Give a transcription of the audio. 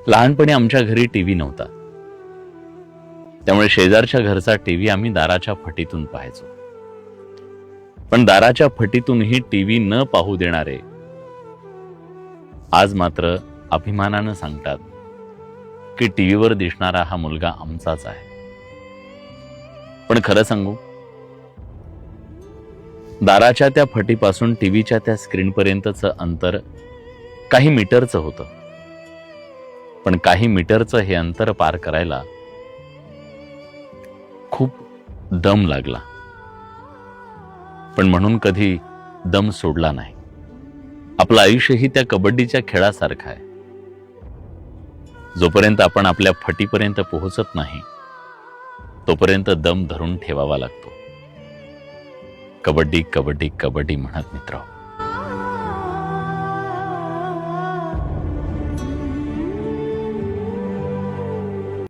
लहानपणी आमच्या घरी टीव्ही नव्हता, त्यामुळे शेजारच्या घरचा टीव्ही आम्ही दाराच्या फटीतून पाहायचो. पण दाराच्या फटीतूनही टीव्ही न पाहू देणारे आज मात्र अभिमानानं सांगतात की टीव्हीवर दिसणारा हा मुलगा आमचाच आहे. पण खरं सांगू, दाराच्या त्या फटीपासून टीव्हीच्या त्या स्क्रीनपर्यंतचं अंतर काही मीटरचं होतं. पण काही मीटरचं हे अंतर पार करायला खूप दम लागला, पण म्हणून कधी दम सोडला नाही. आपलं आयुष्यही त्या कबड्डीच्या खेळासारखं आहे. जोपर्यंत आपण आपल्या फटीपर्यंत पोहोचत नाही तोपर्यंत दम धरून ठेवावा लागतो. कबड्डी कबड्डी कबड्डी म्हणत मित्र.